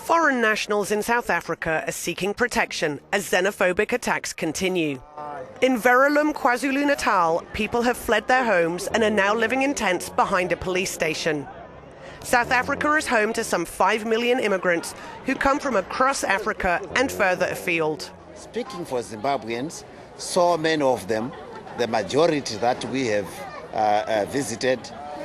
Foreign nationals in South Africa are seeking protection as xenophobic attacks continue. In Verulam, KwaZulu-Natal, people have fled their homes and are now living in tents behind a police station. South Africa is home to some 5 million immigrants who come from across Africa and further afield. Speaking for Zimbabweans, so many of them, the majority that we have visited,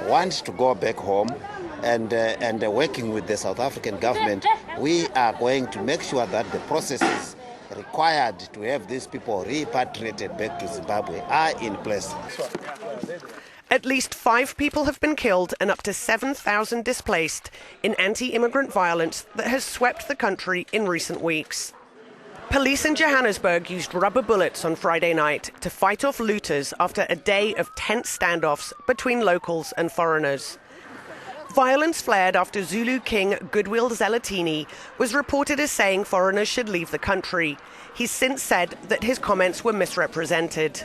want to go back home. And working with the South African government, we are going to make sure that the processes required to have these people repatriated back to Zimbabwe are in place. At least 5 people have been killed and up to 7,000 displaced in anti-immigrant violence that has swept the country in recent weeks. Police in Johannesburg used rubber bullets on Friday night to fight off looters after a day of tense standoffs between locals and foreigners. Violence flared after Zulu king Goodwill Zwelithini was reported as saying foreigners should leave the country. He's since said that his comments were misrepresented.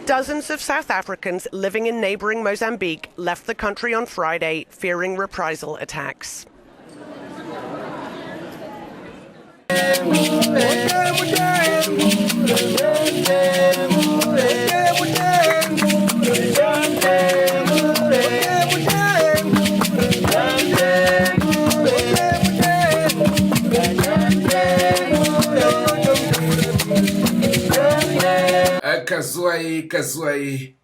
Dozens of South Africans living in neighbouring Mozambique left the country on Friday, fearing reprisal attacks. Kazuai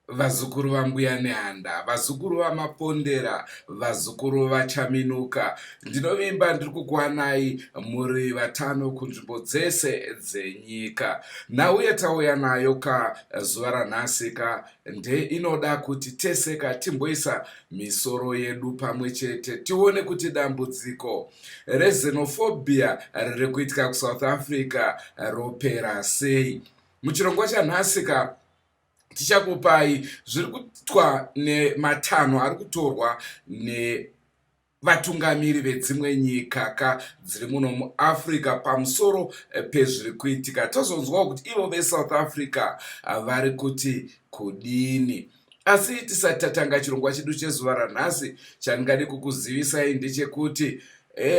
vazukuru vambuya nehanda, vazukuru vamapondera, vazukuru vachaminuka. Ndinovimba ndiri kukuwanai muri vatano kunzvimbo dzese dzenyika. Nhau yatauya nayo kazuva ranhasika inoda kuti teseka timboisa misoro yedu pamwe chete tione kuti dambudziko rezenophobia riri kuitika kuSouth Africa ropera sei. Muchirongwa chanhasika tichakupai zviri kuitwa nematanho ari kutorwa nevatungamiri vedzimwe nyika dziri muno muAfrica pamusoro pezviri kuitika. Tozonzwawo kuti ivo veSouth Africa vari kuti kudini. Asi tisati tatanga chirongwa chedu chezuva ranhasi, chandingade kukuzivisai ndechekuti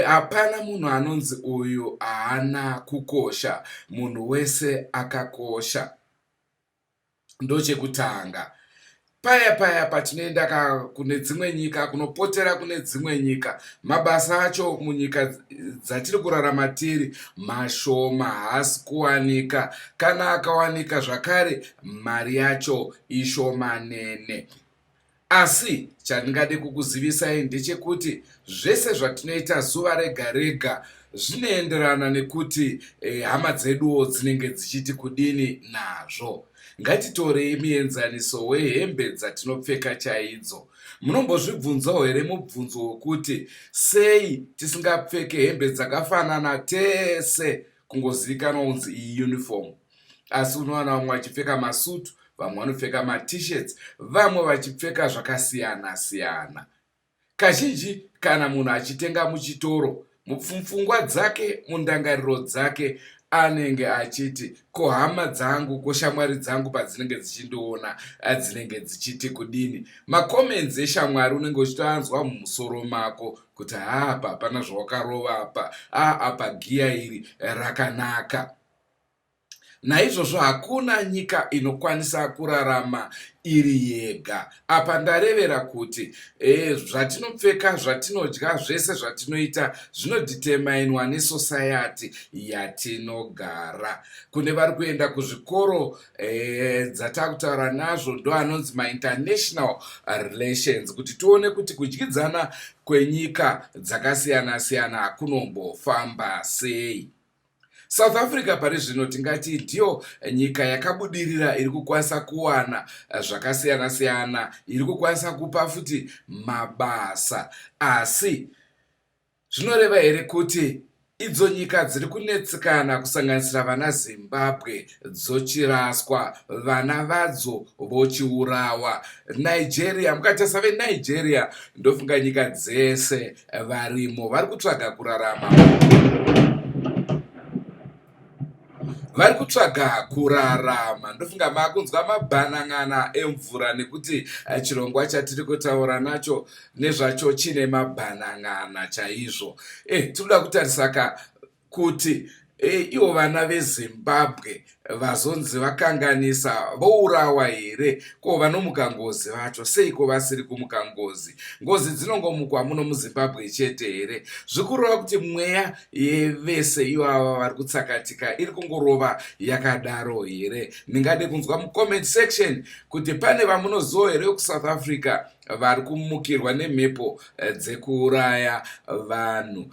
hapana munhu anonzi uyu haana kukosha, munhu wese akakosha. Ndochekutanga. Paya patinoenda kune dzimwe nyika, kunopotera kune dzimwe nyika, mabasa acho munyika dzatiri kurarama tiri mashoma, haasi kuwanika. Kana akawanika zvakare, mari yacho ishomanene. Asi chandingade kukuzivisai ndechekuti zvese zvatinoita zuva rega rega zvinoenderana nekuti hama dzeduwo dzinenge dzichiti kudini nazvo. Ngatitorei muenzaniso wehembe dzatinopfeka chaidzo. Munombozvibvunzawo here mubvunzo wokuti sei tisingapfeke hembe dzakafanana tese kungozivikanwa kunzi iyi uniform. Asi unowana vamwe vachipfeka masutu, vamwe vanopfeka ma-t-shirts, vamwe vachipfeka zvakasiyana siyana. Kazhinji kana munhu achitenga muchitoro, mupfungwa dzake, mundangariro dzake, anenge achiti ko hama dzangu, ko shamwari dzangu padzinenge dzichindiona dzinenge dzichiti kudini. Makomenzi eshamwari unenge uchitoanzwa mumusoro mako kuti apa hapana zvawakarova apa giya iri rakanaka. Naizvozvo hakuna nyika inokwanisa kurarama iri yega. Apa ndarevera kuti zvatinopfeka, zvatinodya, zvese zvatinoita zvinoditerminwa nesociety yatinogara. Kune vari kuenda kuzvikoro dzatakutaura nazvo ndo anonzi ma-international relations, kuti tione kuti kudyidzana kwenyika dzakasiyana siyana kunombofamba sei. South Africa pari zvino tingati ndiyo nyika yakabudirira iri kukwanisa kuwana zvakasiyana siyana, iri kukwanisa kupa futi mabasa. Asi zvinoreva here kuti idzo nyika dziri kunetsekana kusanganisira vana Zimbabwe dzochiraswa, vana vadzo vochiurawa. Nigeria, mukatarisa veNigeria ndofunga nyika dzese varimo vari kutsvaga kurarama. vari kutsvaga kurarama. Ndofunga makunzwa mabhanan'ana emvura nekuti chirongwa chatiri kutaura nacho nezvacho chine mabhanan'ana chaizvo. Tinoda kutarisa kuti ivo vana veZimbabwe vazonzi vakanganisa vourawa here? Ko vanomuka ngozi vacho seiko vasiri kumuka ngozi? Ngozi dzinongomukwa muno muZimbabwe chete here? Zvikureva kuti mweya yevese ivava vari kutsakatika iri kungorova yakadaro here? Ndingade kunzwa mucomment section kuti pane vamunoziva here kuSouth Africa vari kumukirwa nemhepo dzekuuraya vanhu,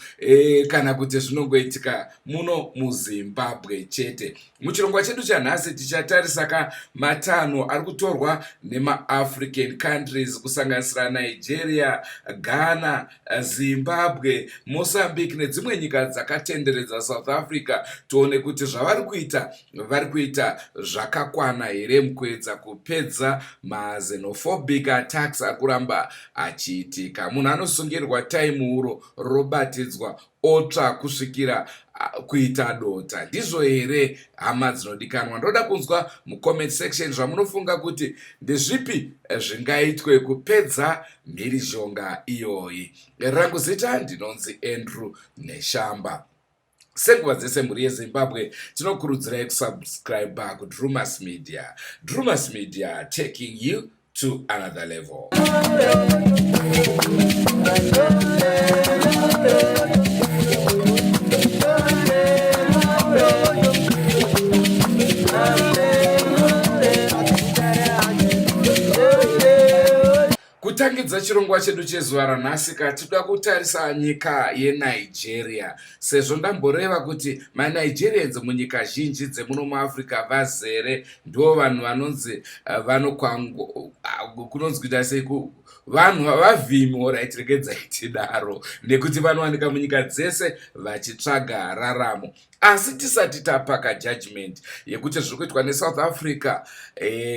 kana kuti zvinongoitika muno muZimbabwe chete. Muchirongwa chedu chanhasi tichatarisa matanho ari kutorwa nemaAfrican countries kusanganisira Nigeria, Ghana, Zimbabwe, Mozambique nedzimwe nyika dzakatenderedza South Africa. Tione kuti zvavari kuita vari kuita zvakakwana here mukuedza kupedza maxenophobic attacks akuramba achiitika. Munhu anosungirirwa taimuro robatidzwa otsva kusvikira kuita dota. Ndizvo here hama dzinodikanwa? Ndoda kunzwa mucomment section zvamunofunga kuti ndezvipi zvingaitwe kupedza mhirizhonga iyoyi. Rangu zita ndinonzi Andrew Neshamba. Senguva dzese muri yeZimbabwe tinokurudzirai kusubscribe kuDrewmas Media. Drewmas Media, taking you to another level. Kutangidza chirongwa chedu chezuva ranhasi tinoda kutarisa nyika yeNigeria, sezvo ndamboreva kuti maNigerians munyika zhinji dzemuno muAfrica vazere, ndivo vanhu vanonzi kunonzi kuita sei vanhu vavhimi, orit, regedzai tidaro, nekuti vanowanika munyika dzese vachitsvaga raramo. Asi tisati tapaka judgment yekuti zviri kuitwa neSouth Africa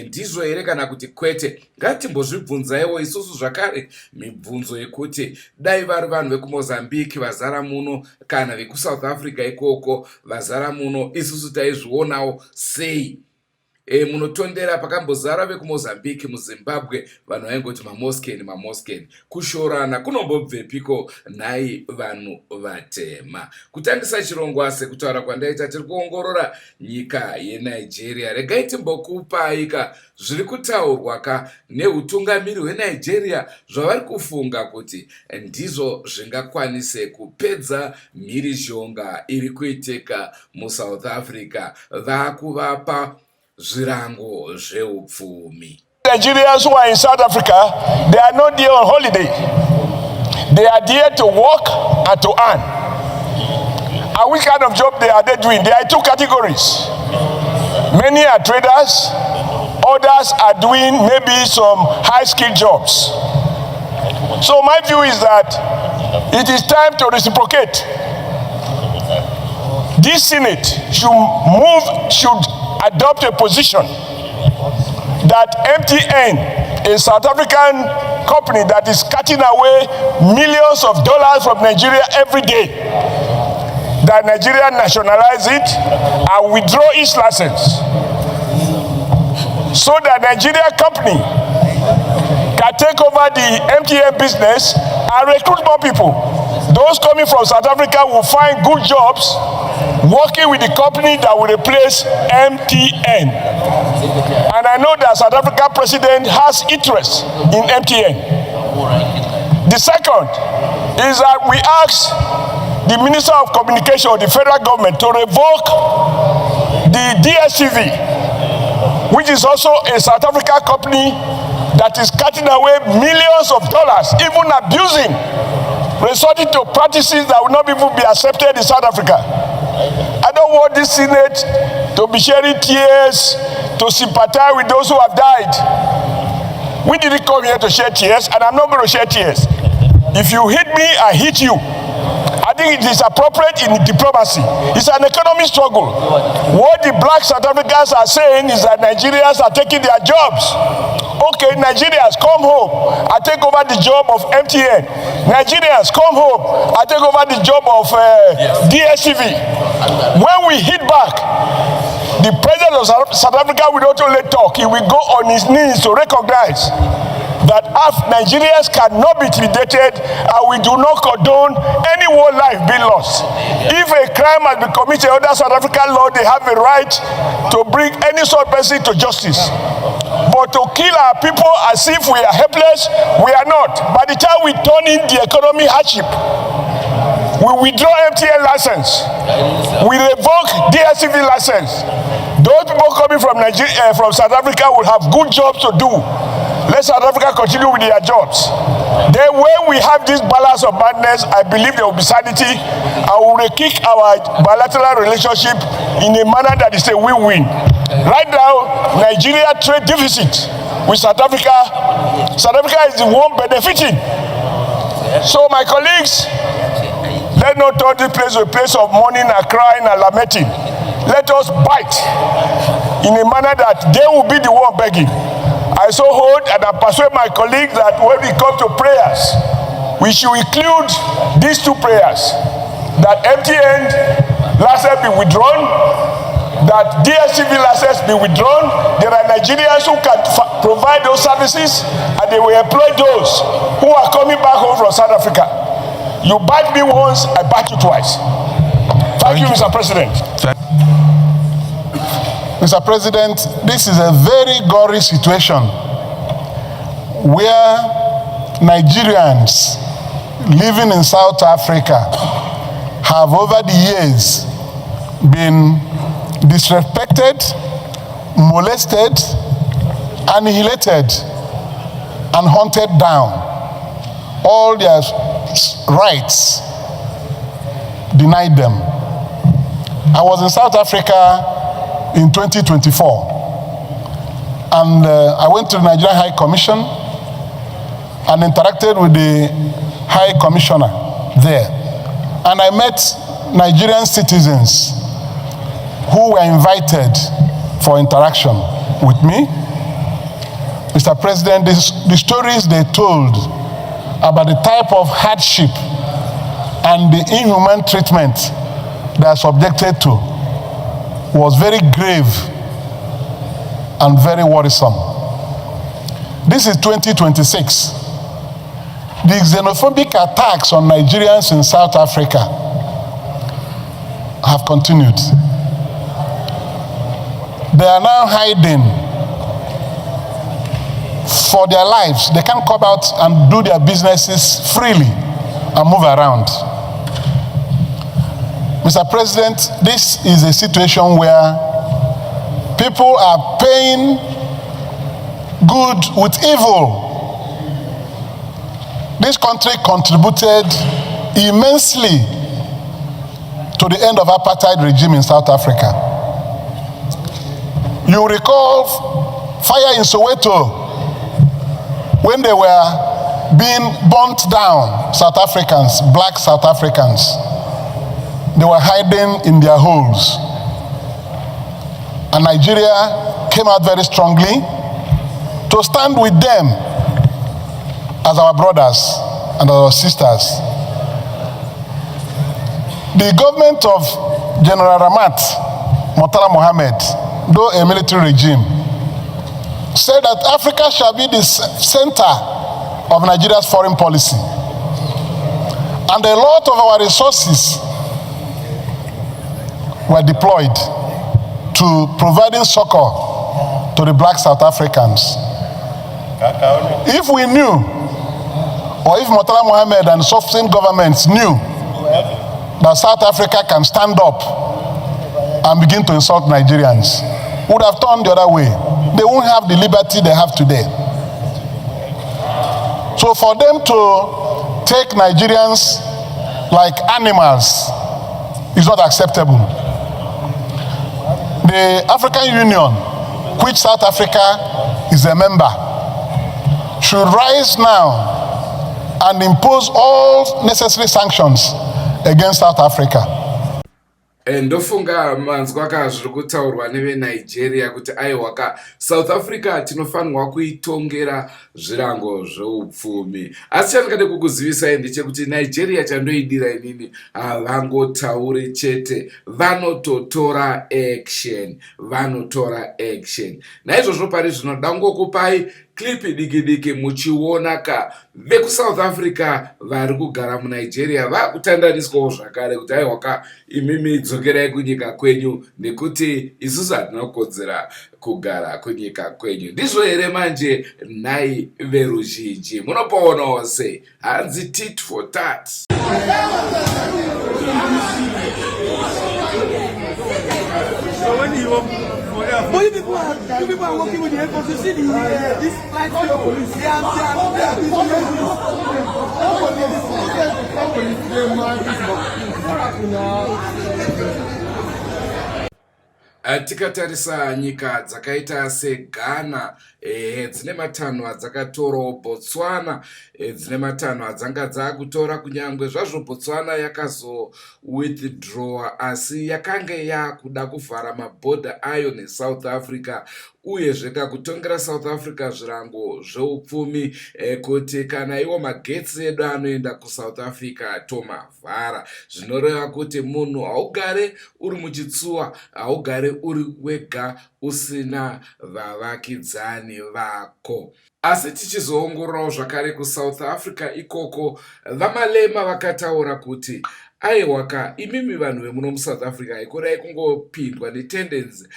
ndizvo here kana kuti kwete, ngatimbozvibvunzaiwo isusu zvakare mibvunzo yekuti dai vari vanhu vekuMozambique vazara muno kana vekuSouth Africa ikoko vazara muno, isusu taizvionawo sei? Munotondera pakambozara vekuMozambique, muZimbabwe vanhu vaingoti maMoscan. Kushorana kunombobvepiko nhai vanhu vatema? Kutangisa chirongwa sekutaura kwandaita tiri kuongorora nyika yeNigeria. Regai timbokupaika zviri kutaurwa neutungamiri hweNigeria zvavari kufunga kuti ndizvo zvingakwanise kupedza mhirizhonga iri kuitika muSouth Africa. Vakuvapa zvirango zveupfumi. Nigerians who are in South Africa, they are not there on holiday. They are there to work and to earn. And which kind of job they are doing? There are two categories. Many are traders, others are doing maybe some high-skilled jobs. So my view is that it is time to reciprocate. This Senate should adopt a position that MTN, a South African company that is cutting away millions of dollars from Nigeria every day, that Nigeria nationalize it and withdraw its license, so that Nigeria company can take over the MTN business and recruit more people. Those coming from South Africa will find good jobs working with the company that will replace MTN. And I know that South Africa president has interest in MTN. The second is that we ask the Minister of Communication of the federal government to revoke the DSTV, which is also a South Africa company that is cutting away millions of dollars, even abusing, resorting to practices that will not even be accepted in South Africa. I don't want this Senate to be shedding tears, to sympathize with those who have died. We didn't come here to shed tears, and I'm not going to shed tears. If you hit me, I hit you. I think it is appropriate in diplomacy. It's an economic struggle. What the black South Africans are saying is that Nigerians are taking their jobs. Okay, Nigerians, come home. I take over the job of MTN. Nigerians, come home. I take over the job of DSTV. When we hit back, the president of South Africa will not only talk, he will go on his knees to recognize that Nigerians cannot be intimidated, and we do not condone any war life being lost. If a crime has been committed under South African law, they have a right to bring any sort of person to justice. But to kill our people as if we are helpless, we are not. By the time we turn in the economy hardship, we withdraw MTN license, we revoke DSTV license. Those people coming from Nigeria, from South Africa, will have good jobs to do. Let South Africa continue with their jobs. Then when we have this balance of madness, I believe there will be sanity, and we will kick our bilateral relationship in a manner that is a win-win. Right now, Nigeria trade deficit with South Africa. South Africa is the one benefiting. So my colleagues, let not turn this place to a place of mourning and crying and lamenting. Let us bite in a manner that they will be the one begging. I so hold and I persuade my colleagues that when we come to prayers, we should include these two prayers: that MTN license be withdrawn, that DSTV license be withdrawn. There are Nigerians who can provide those services, and they will employ those who are coming back home from South Africa. You bite me once, I bite you twice. Thank you, Mr. President. Mr. President, this is a very gory situation where Nigerians living in South Africa have over the years been disrespected, molested, annihilated, and hunted down. All their rights denied them. I was in South Africa in 2024, and I went to the Nigerian High Commission and interacted with the High Commissioner there, and I met Nigerian citizens who were invited for interaction with me. Mr. President, the stories they told about the type of hardship and the inhuman treatment they are subjected to was very grave and very worrisome. This is 2026. The xenophobic attacks on Nigerians in South Africa have continued. They are now hiding for their lives. They can't come out and do their businesses freely and move around. Mr. President, this is a situation where people are paying good with evil. This country contributed immensely to the end of apartheid regime in South Africa. You recall fire in Soweto when they were being burnt down, South Africans, black South Africans. They were hiding in their holes. And Nigeria came out very strongly to stand with them as our brothers and our sisters. The government of General Ramat Murtala Mohammed, though a military regime, said that Africa shall be the center of Nigeria's foreign policy. And a lot of our resources were deployed to providing succor to the black South Africans. If we knew, or if Murtala Mohammed and subsequent governments knew that South Africa can stand up and begin to insult Nigerians, would have turned the other way. They won't have the liberty they have today. So for them to take Nigerians like animals is not acceptable. The African Union, which South Africa is a member, should rise now and impose all necessary sanctions against South Africa. Ndofunga manzwa zviri kutaurwa neveNigeria kuti aiwaka South Africa tinofanirwa kuitongera zvirango zveupfumi. Asi chandingade kukuzivisai ndechekuti Nigeria chandoidira inini havangotauri chete, vanototora action. Naizvozvo pari zvino dangokupai klipi diki muchiona ka vekuSouth Africa vari kugara muNigeria vakutandaniswawo zvakare kuti aiwaka imimi dzokerai kunyika kwenyu nekuti isusu hatina kukodzera kugara kunyika kwenyu. Ndizvo here manje nhai veruzhinji munopoonawo sei? Hanzi tit for tat. But you people are working with the Air Force. You see this flight for the police. They tikatarisa nyika dzakaita seGhana dzine matanho adzakatorawo, Botswana dzine matanho adzanga dzakutora, kunyangwe zvazvo Botswana yakazo withdrawa asi yakanga yakuda kuvhara mabhodha ayo neSouth Africa, uyezve kakutongera South Africa zvirango zveupfumi kuti kana iwo magetsi edu anoenda kuSouth Africa tomavhara. Zvinoreva kuti munhu haugare uri muchitsuwa, haugare uri wega usina vavakidzani vako. Asi tichizoongororawo zvakare kuSouth Africa ikoko, vamalema vakataura kuti aiwaka imimi vanhu vemuno muSouth Africa ikurai kungopindwa netendensi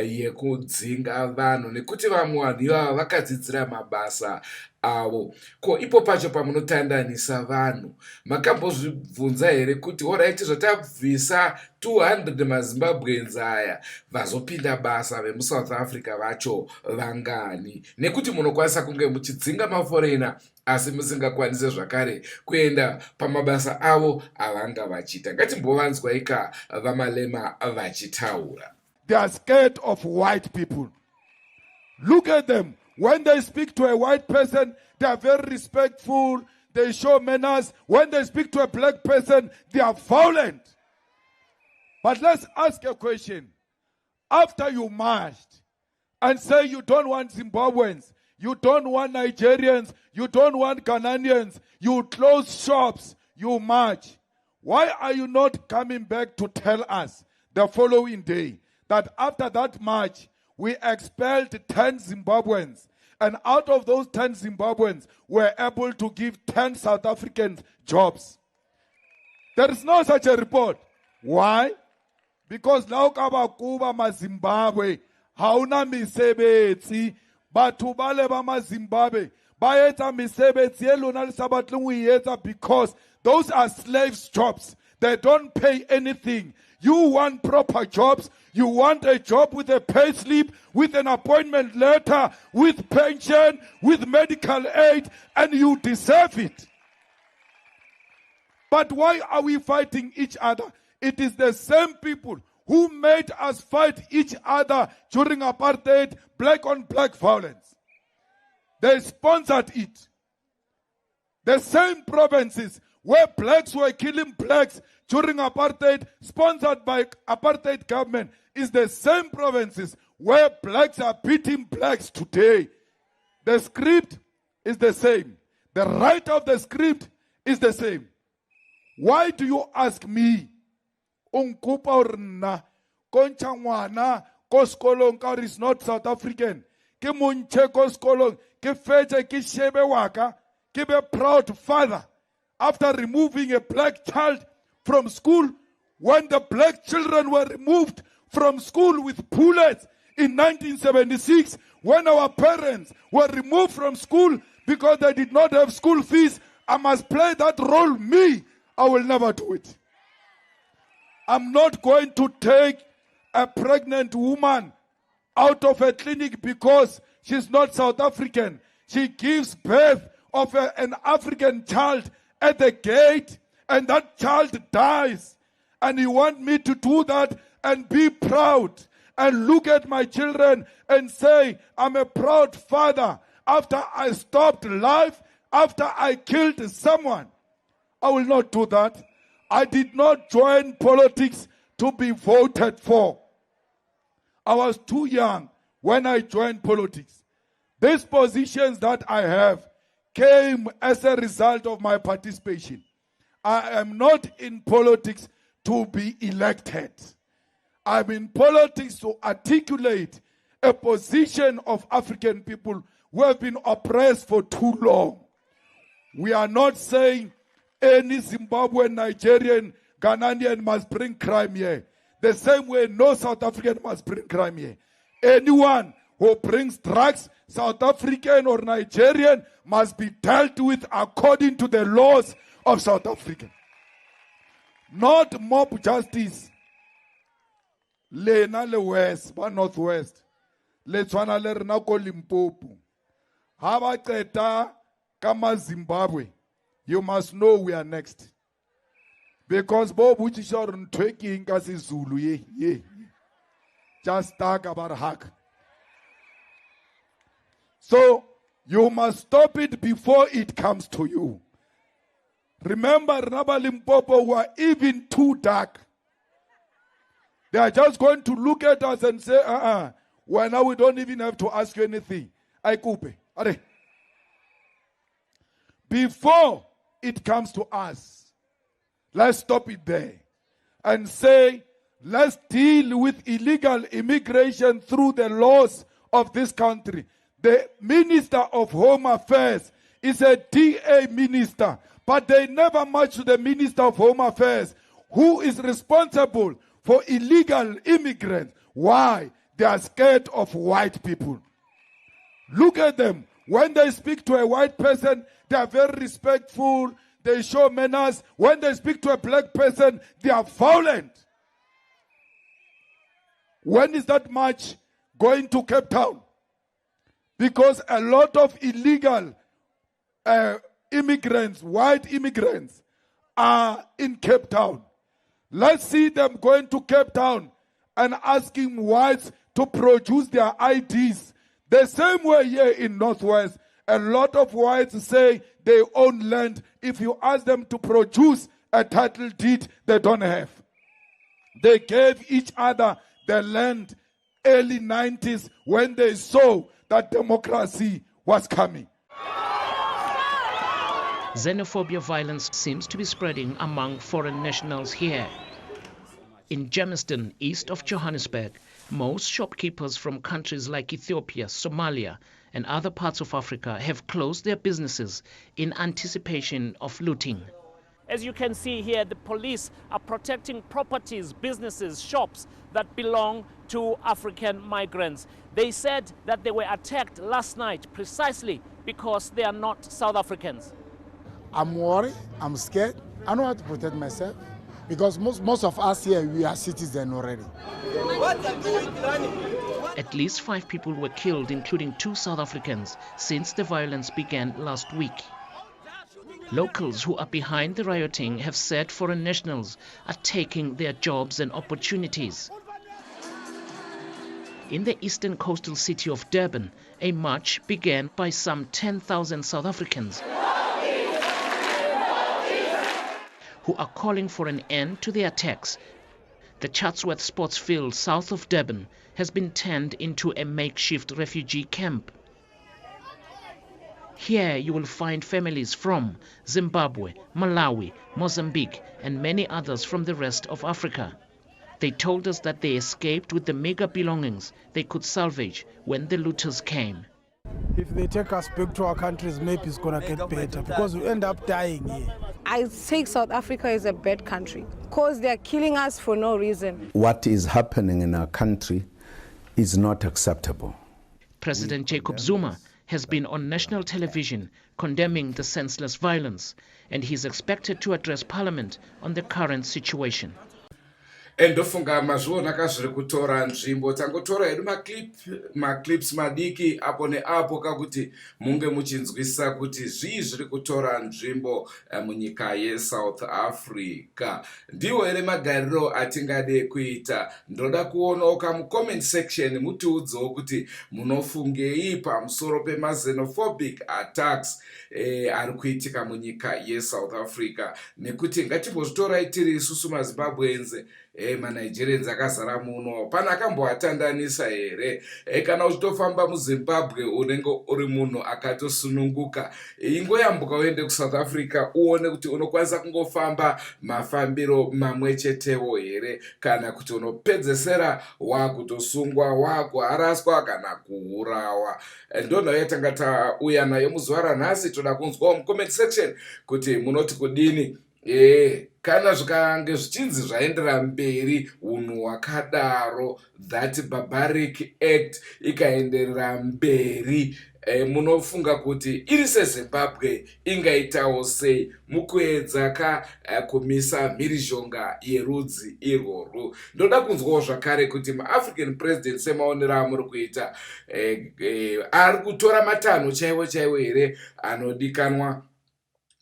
yekudzinga vanhu nekuti vamwe vanhu ivava vakadzidzira mabasa avo. Ko ipo pacho pamunotandanisa vanhu makambozvibvunza here kuti oraiti zvatabvisa 200 maZimbabweans aya vazopinda basa vemuSouth Africa vacho vangani? Nekuti munokwanisa kunge muchidzinga maforena asi musingakwanise zvakare kuenda pamabasa avo avanga vachiita. Ngatimbovanzwaika vamalema vachitaura. They are scared of white people. Look at them. When they speak to a white person, they are very respectful. They show manners. When they speak to a black person, they are violent. But let's ask a question. After you marched and say you don't want Zimbabweans, you don't want Nigerians, you don't want Ghanaians, you close shops, you march. Why are you not coming back to tell us the following day that after that march, we expelled 10 Zimbabweans, and out of those 10 Zimbabweans, we're able to give 10 South Africans jobs? There is no such a report. Why? Because now Kuba ma Zimbabwe, hauna misebetsi, batho bale ba ma Zimbabwe, ba etsa misebetsi e lona le sabatleng o etsa because those are slaves jobs. They don't pay anything. You want proper jobs. You want a job with a pay slip, with an appointment letter, with pension, with medical aid, and you deserve it. But why are we fighting each other? It is the same people who made us fight each other during apartheid, black on black violence. They sponsored it. The same provinces where blacks were killing blacks during apartheid, sponsored by apartheid government, is the same provinces where blacks are beating blacks today. The script is the same. The writer of the script is the same. Why do you ask me? Unkupa orna, koncha ngwana, koskolong ka is not South African. Ke munche koskolong, ke fete ke shebe waka, ke be proud father. After removing a black child from school, when the black children were removed from school with bullets in 1976, when our parents were removed from school because they did not have school fees, I must play that role. Me, I will never do it. I'm not going to take a pregnant woman out of a clinic because she's not South African. She gives birth of an African child at the gate, and that child dies. And you want me to do that and be proud and look at my children and say, I'm a proud father after I stopped life, after I killed someone? I will not do that. I did not join politics to be voted for. I was too young when I joined politics. These positions that I have came as a result of my participation. I am not in politics to be elected. I'm in politics to articulate a position of African people who have been oppressed for too long. We are not saying any Zimbabwean, Nigerian, Ghanaian must bring crime here. The same way no South African must bring crime here. Anyone who brings drugs, South African or Nigerian, must be dealt with according to the laws of South Africa. Not mob justice. Lena le west, but northwest. Le tshwana le rena ko Limpopo. Ha ba qeta kama Zimbabwe, you must know we are next. Because bo butchisha re ntwe ke eng ka seZulu ye. Just talk about hack. So you must stop it before it comes to you. Remember, Raba Limpopo were even too dark. They are just going to look at us and say, well, now we don't even have to ask you anything. I coupe. Before it comes to us, let's stop it there and say, let's deal with illegal immigration through the laws of this country. The Minister of Home Affairs is a DA minister, but they never match to the Minister of Home Affairs, who is responsible for illegal immigrants. Why? They are scared of white people. Look at them. When they speak to a white person, they are very respectful. They show manners. When they speak to a black person, they are violent. When is that march going to Cape Town? Because a lot of illegal immigrants, white immigrants, are in Cape Town. Let's see them going to Cape Town and asking whites to produce their IDs. The same way here in Northwest, a lot of whites say they own land. If you ask them to produce a title deed, they don't have. They gave each other the land early 90s when they saw that democracy was coming. Xenophobia violence seems to be spreading among foreign nationals here. In Germiston, east of Johannesburg, most shopkeepers from countries like Ethiopia, Somalia, and other parts of Africa have closed their businesses in anticipation of looting. As you can see here, the police are protecting properties, businesses, shops that belong to African migrants. They said that they were attacked last night precisely because they are not South Africans. I'm worried, I'm scared. I know how to protect myself because most of us here, we are citizens already. At least 5 people were killed, including 2 South Africans, since the violence began last week. Locals who are behind the rioting have said foreign nationals are taking their jobs and opportunities. In the eastern coastal city of Durban, a march began by some 10,000 South Africans who are calling for an end to the attacks. The Chatsworth sports field south of Durban has been turned into a makeshift refugee camp. Here you will find families from Zimbabwe, Malawi, Mozambique, and many others from the rest of Africa. They told us that they escaped with the meager belongings they could salvage when the looters came. If they take us back to our countries, maybe it's going to get better because we end up dying here. I think South Africa is a bad country because they are killing us for no reason. What is happening in our country is not acceptable. President Jacob Zuma has been on national television condemning the senseless violence, and he's expected to address Parliament on the current situation. Endofunga mazvona kazviri kutora nzvimbo tangotora hedu maclips madiki apo neapo kakuti munge muchinzwisa kuti zvii zviri kutora nzvimbo munyika yeSouth Africa. Ndiwo here magariro atingade kuita. Ndoda kuonawo kamucomment section mutiudzewo kuti munofungei pamusoro pemaxenophobic attacks ari kuitika munyika yeSouth Africa, nekuti ngatimbozvitorai tiri isusu maZimbabwense manigerians akazara muno pana akamboatandanisa here kana uchitofamba muzimbabwe unenge uri munhu akatosununguka ingoyambuka uende kuSouth Africa uone kuti unokwanisa kungofamba mafambiro mamwe chetewo here kana kuti unopedzesera wakutosungwa wakuharaswa kana kuurawa. Ndonho yatanga tauya nayo muzuva ranhasi. Toda kunzwawo mucomment section kuti munoti kudini kana zvikange zvichinzi zvaendera mberi unhu hwakadaro, that barbaric act ikaenderera mberi, munofunga kuti iri seZimbabwe ingaitawo sei mukuedza kumisa mhirizhonga yerudzi irworwu. Ndoda kunzwawo zvakare kuti maAfrican president semaonero amuri kuita ari kutora matanho chaiwo chaiwo here anodikanwa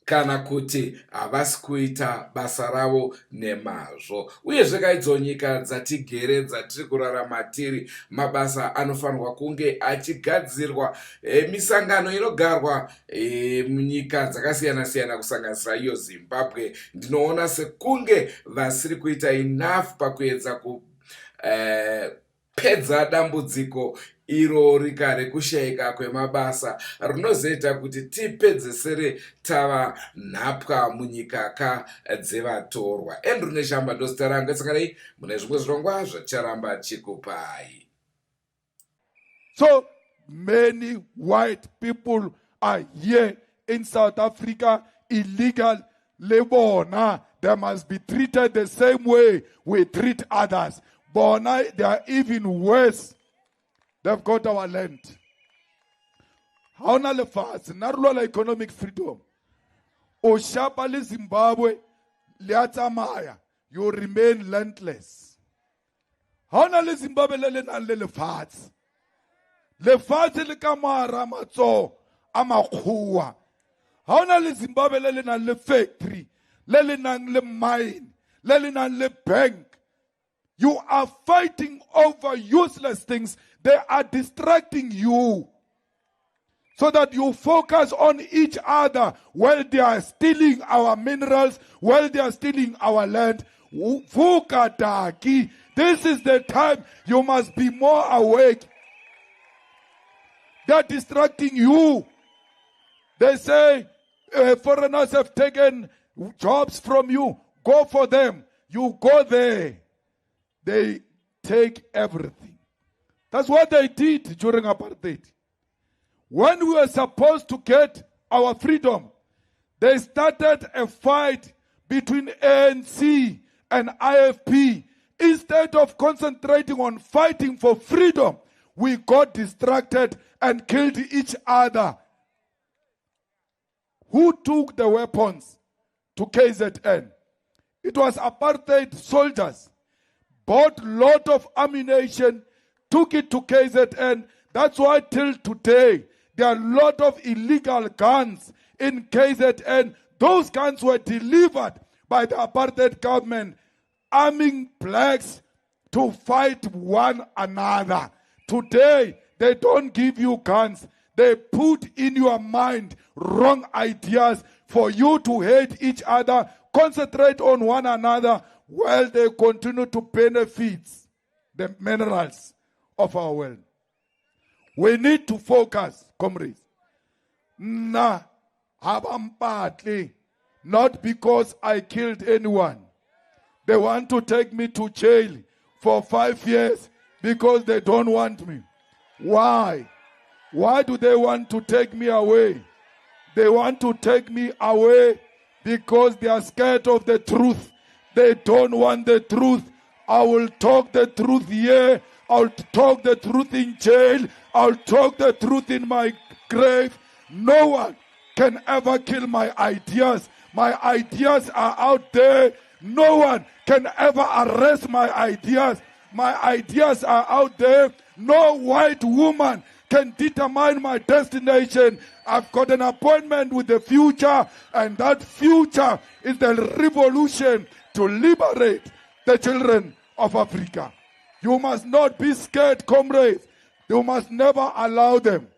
kana kuti havasi kuita basa ravo nemazvo. Uyezve kaidzo nyika dzatigere dzatiri kurarama tiri, mabasa anofanirwa kunge achigadzirwa, misangano inogarwa munyika dzakasiyana siyana kusanganisira iyo Zimbabwe. Ndinoona sekunge vasiri kuita enough pakuedza kupedza dambudziko iro rika rekushayika kwemabasa rinozoita kuti tipedzesere tava nhapwa munyika dzevatorwa. Andrew Neshamba ndozita rangu. Tsakanai mune zvimwe zvirongwa zvacharamba chikupai. So many white people are here in South Africa illegal labor. They must be treated the same way we treat others. Bona, they are even worse. They've got our land. Hauna le fast, narulwa economic freedom. Oshapa le Zimbabwe, liatamaya, you remain landless. Hauna le Zimbabwe le fast. Le fast le kamara matso amakhuwa. Hauna le Zimbabwe le factory, le mine, le bank. You are fighting over useless things. They are distracting you so that you focus on each other while they are stealing our minerals, while they are stealing our land. This is the time you must be more awake. They are distracting you. They say foreigners have taken jobs from you. Go for them. You go there. They take everything. That's what they did during apartheid. When we were supposed to get our freedom, they started a fight between ANC and IFP. Instead of concentrating on fighting for freedom, we got distracted and killed each other. Who took the weapons to KZN? It was apartheid soldiers. Bought a lot of ammunition, took it to KZN. That's why till today, there are a lot of illegal guns in KZN. Those guns were delivered by the apartheid government, arming blacks to fight one another. Today, they don't give you guns. They put in your mind wrong ideas for you to hate each other, concentrate on one another, while they continue to benefit the minerals of our world. We need to focus, comrades. Not because I killed anyone. They want to take me to jail for 5 years because they don't want me. Why? Why do they want to take me away? They want to take me away because they are scared of the truth. They don't want the truth. I will talk the truth here. I'll talk the truth in jail. I'll talk the truth in my grave. No one can ever kill my ideas. My ideas are out there. No one can ever arrest my ideas. My ideas are out there. No white woman can determine my destination. I've got an appointment with the future, and that future is the revolution to liberate the children of Africa. You must not be scared, comrades. You must never allow them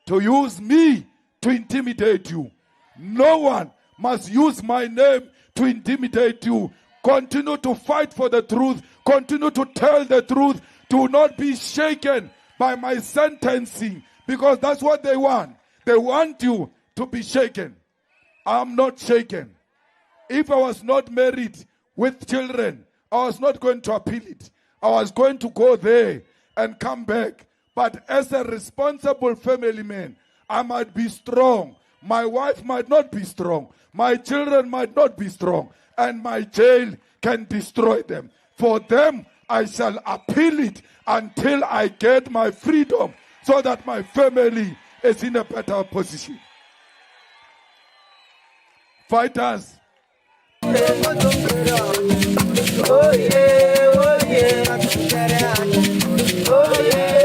to use me to intimidate you. No one must use my name to intimidate you. Continue to fight for the truth. Continue to tell the truth. Do not be shaken by my sentencing, because that's what they want. They want you to be shaken. I'm not shaken. If I was not married with children, I was not going to appeal it. I was going to go there and come back. But as a responsible family man, I might be strong. My wife might not be strong. My children might not be strong. And my jail can destroy them. For them, I shall appeal it until I get my freedom, so that my family is in a better position. Fighters. Oh yeah, oh yeah. Oh yeah.